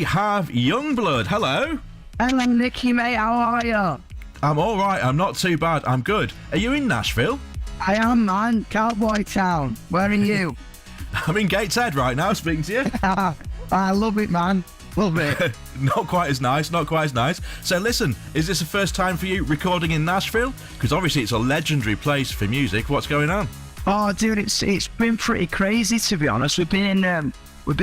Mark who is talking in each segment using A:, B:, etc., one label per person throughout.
A: We have Yungblud. Hello.
B: Hello, Nicky, mate. How are you?
A: I'm all right. I'm not too bad. I'm good. Are you in Nashville?
B: I am, man. Cowboy Town. Where are you?
A: I'm in Gateshead right now, speaking to you.
B: I love it, man. Love it.
A: Not quite as nice. Not quite as nice. So listen, is this the first time for you recording in Nashville? Because obviously it's a legendary place for music. What's going on?
B: Oh, dude, it's been pretty crazy, to be honest. We've been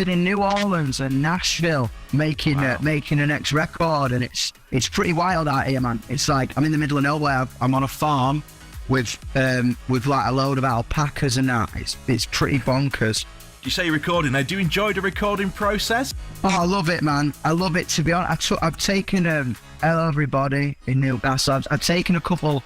B: in New Orleans and Nashville making the next record, and it's pretty wild out here, man. It's like I'm in the middle of nowhere. I'm on a farm with like a load of alpacas and that. It's pretty bonkers.
A: You say you're recording now. Do you enjoy the recording process?
B: Oh, I love it, man. I love it, to be honest. I've taken hello everybody in Newcastle. I've taken a couple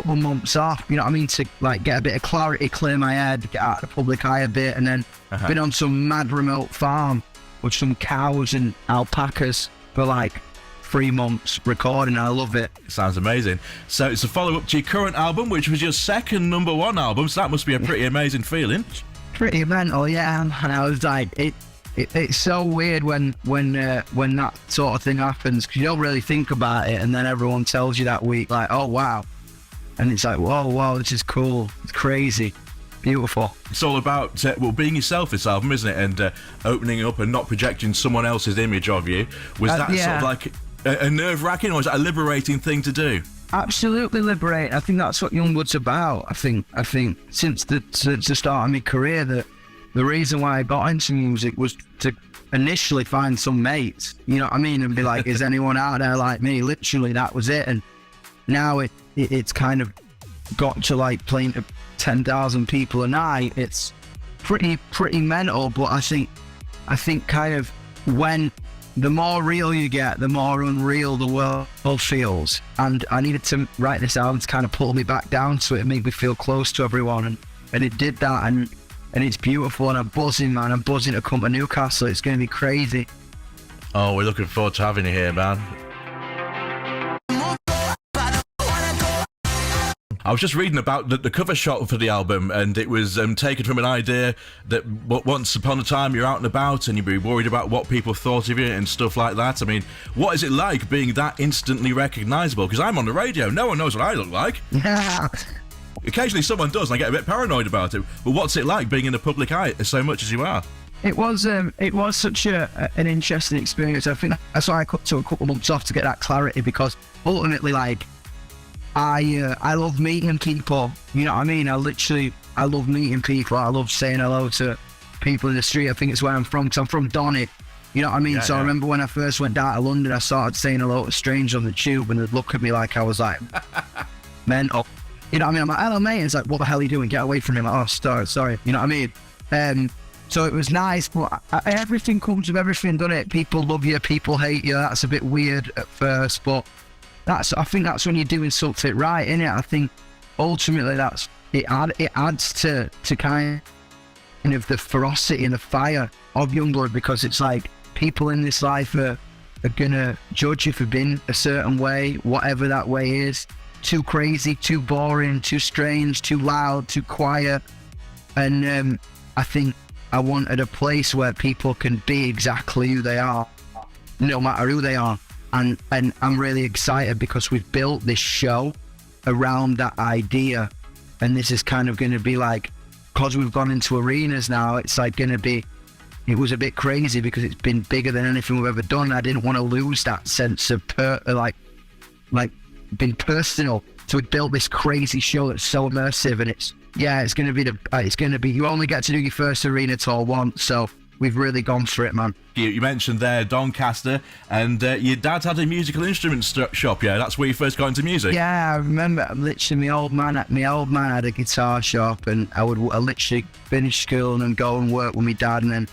B: months off, you know what I mean, to like get a bit of clarity, clear my head, get out of the public eye a bit, and then been on some mad remote farm with some cows and alpacas for like 3 months recording. I love it.
A: Sounds amazing. So it's a follow-up to your current album, which was your second #1 album, so that must be a pretty amazing feeling.
B: Pretty mental, yeah. And I was like, it's so weird when that sort of thing happens, because you don't really think about it, and then everyone tells you that week, like, oh wow. And it's like, whoa, this is cool. It's crazy. Beautiful.
A: It's all about, being yourself, this album, isn't it? And opening up and not projecting someone else's image of you. Was that sort of like a nerve-wracking, or was that a liberating thing to do?
B: Absolutely liberating. I think that's what Yungblud's about. I think since the start of my career, the reason why I got into music was to initially find some mates, you know what I mean? And be like, is anyone out there like me? Literally, that was it. And now it's kind of got to like playing to 10,000 people a night. It's pretty mental, but I think kind of when the more real you get, the more unreal the world feels. And I needed to write this album to kind of pull me back down to it and make me feel close to everyone. And it did that, and it's beautiful, and I'm buzzing, man. I'm buzzing to come to Newcastle. It's going to be crazy.
A: Oh, we're looking forward to having you here, man. I was just reading about the cover shot for the album, and it was taken from an idea that once upon a time you're out and about and you'd be worried about what people thought of you and stuff like that. I mean, what is it like being that instantly recognisable? Because I'm on the radio, no one knows what I look like.
B: Yeah.
A: Occasionally someone does, and I get a bit paranoid about it. But what's it like being in the public eye so much as you are?
B: It was such an interesting experience. I think that's why I took a couple months off to get that clarity, because ultimately, like, I love meeting people, you know what I mean? I love meeting people. I love saying hello to people in the street. I think it's where I'm from, because I'm from Donny, you know what I mean? I remember when I first went down to London, I started saying hello to strangers on the tube, and they'd look at me like I was like mental, you know what I mean? I'm like, hello mate, and it's like, what the hell are you doing? Get away from me. I'm like, oh, sorry, you know what I mean? So it was nice, but everything comes with everything, doesn't it? People love you, people hate you. That's a bit weird at first, but I think that's when you're doing something right, innit? I think ultimately it adds to kind of the ferocity and the fire of Yungblud, because it's like people in this life are gonna judge you for being a certain way, whatever that way is. Too crazy, too boring, too strange, too loud, too quiet. And I think I wanted a place where people can be exactly who they are, no matter who they are. And I'm really excited, because we've built this show around that idea, and this is kind of going to be like, because we've gone into arenas now, it's like going to be, it was a bit crazy because it's been bigger than anything we've ever done. I didn't want to lose that sense of like being personal. So we built this crazy show that's so immersive, and it's going to be, you only get to do your first arena tour once, so we've really gone for it, man.
A: You mentioned there Doncaster, and your dad had a musical instruments shop, yeah? That's where you first got into music?
B: Yeah, I remember. Literally, my old man had a guitar shop, and I literally finish school and go and work with my dad, and then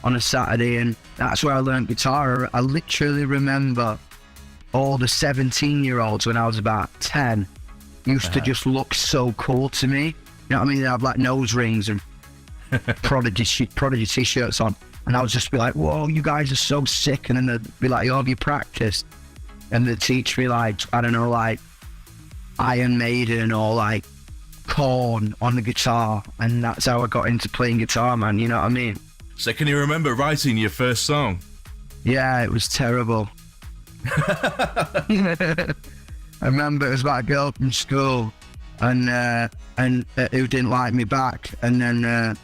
B: on a Saturday, and that's where I learned guitar. I literally remember all the 17-year-olds when I was about 10 used to just look so cool to me. You know what I mean? They have like nose rings and Prodigy t-shirts on, and I would just be like, whoa, you guys are so sick. And then they'd be like, oh, have you practiced? And they'd teach me, like, I don't know, like Iron Maiden or like Korn on the guitar, and that's how I got into playing guitar, man. You know what I mean?
A: So can you remember writing your first song?
B: Yeah, it was terrible. I remember it was about a girl from school, and who didn't like me back, and then I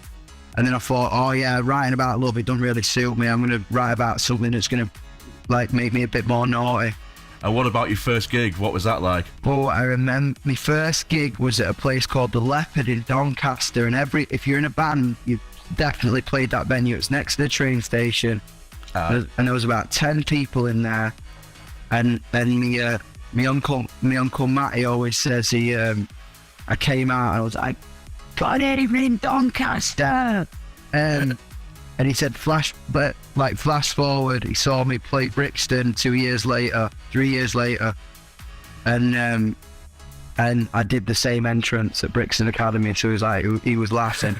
B: thought, oh yeah, writing about love, it doesn't really suit me. I'm gonna write about something that's gonna like make me a bit more naughty.
A: And what about your first gig? What was that like?
B: Oh, I remember my first gig was at a place called The Leopard in Doncaster, and if you're in a band, you definitely played that venue. It's next to the train station, and there was about 10 people in there, and my uncle Matty always says I came out and I was like, got anything in Doncaster, and he said flash forward, he saw me play Brixton 3 years later, and I did the same entrance at Brixton Academy, so he was laughing.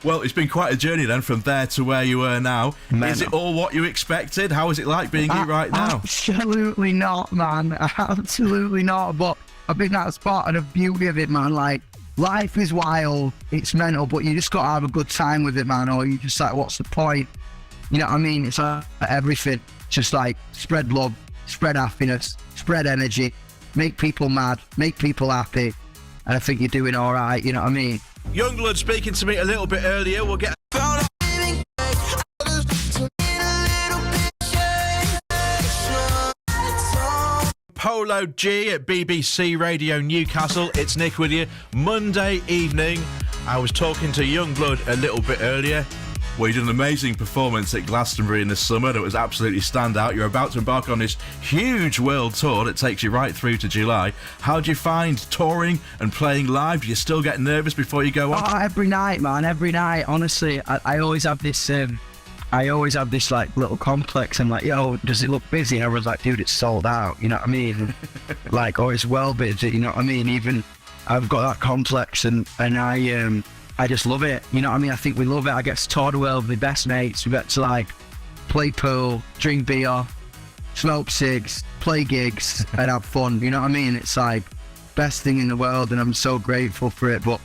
A: Well, it's been quite a journey then from there to where you are now.
B: Man.
A: Is it all what you expected? How is it like being you right now?
B: Absolutely not, man. Absolutely not. But I think that's part of the beauty of it, man. Like, life is wild, it's mental, but you just got to have a good time with it, man, or you just like, what's the point? You know what I mean? It's like everything. Just like spread love, spread happiness, spread energy, make people mad, make people happy, and I think you're doing all right, you know what I mean?
A: Yungblud speaking to me a little bit earlier. We'll get Polo G at BBC Radio Newcastle. It's Nick with you. Monday evening. I was talking to Yungblud a little bit earlier. Well, you did an amazing performance at Glastonbury in the summer that was absolutely standout. You're about to embark on this huge world tour that takes you right through to July. How do you find touring and playing live? Do you still get nervous before you go on?
B: Oh, every night, man, every night. Honestly, I always have this like little complex. I'm like, yo, does it look busy? And everyone's like, dude, it's sold out. You know what I mean? Like, oh, it's well busy. You know what I mean? Even I've got that complex, and I just love it. You know what I mean? I think we love it. I get to tour the world with my best mates. We get to like play pool, drink beer, smoke cigs, play gigs, and have fun. You know what I mean? It's like best thing in the world, and I'm so grateful for it. But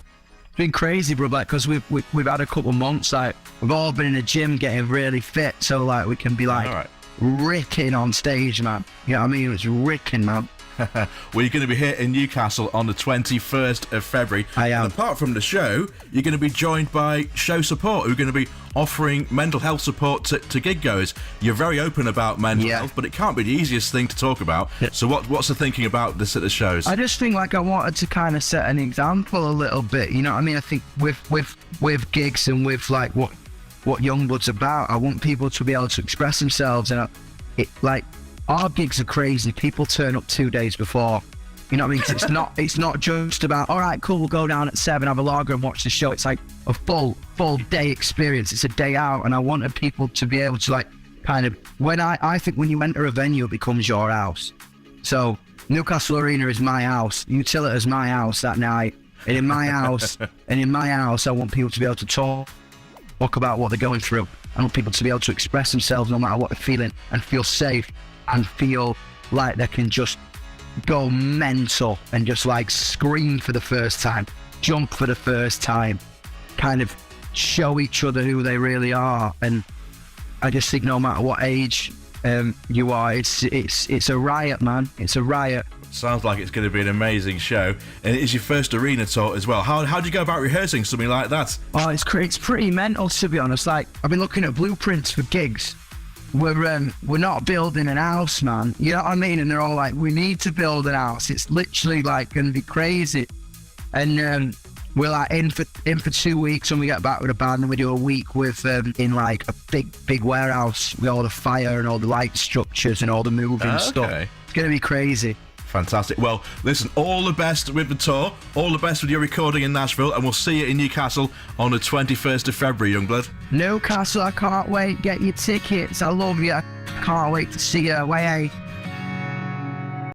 B: it's been crazy, bro, like, because we've had a couple months, like we've all been in the gym getting really fit, so like we can be like ricking on stage, man. You know what I mean? It's ricking, man.
A: Well, you're going to be here in Newcastle on the 21st of February.
B: I am.
A: And apart from the show, you're going to be joined by show support, who are going to be offering mental health support to gig goers. You're very open about mental health, but it can't be the easiest thing to talk about. So what's the thinking about this at the shows?
B: I just think like I wanted to kind of set an example a little bit. You know what I mean? I think with gigs and with like what Yungblud's about, I want people to be able to express themselves, and our gigs are crazy. People turn up 2 days before. You know what I mean? 'Cause it's not just about, all right, cool, we'll go down at 7, have a lager and watch the show. It's like a full day experience. It's a day out, and I wanted people to be able to like kind of, I think when you enter a venue, it becomes your house. So Newcastle Arena is my house. Utilita is my house that night. And in my house, I want people to be able to talk about what they're going through. I want people to be able to express themselves no matter what they're feeling, and feel safe, and feel like they can just go mental and just like scream for the first time, jump for the first time, kind of show each other who they really are. And I just think no matter what age you are, it's a riot, man. It's a riot.
A: Sounds like it's going to be an amazing show, and it is your first arena tour as well. How do you go about rehearsing something like that?
B: Oh, it's pretty mental, to be honest. Like, I've been looking at blueprints for gigs. We're not building an house, man. You know what I mean? And they're all like, we need to build an house. It's literally like going to be crazy. And we're like in for 2 weeks, and we get back with a band, and we do a week with in like a big warehouse with all the fire and all the light structures and all the moving stuff. It's going to be crazy.
A: Fantastic. Well, listen, all the best with the tour, all the best with your recording in Nashville, and we'll see you in Newcastle on the 21st of February, Yungblud.
B: Newcastle, I can't wait. Get your tickets. I love you. I can't wait to see you. Way.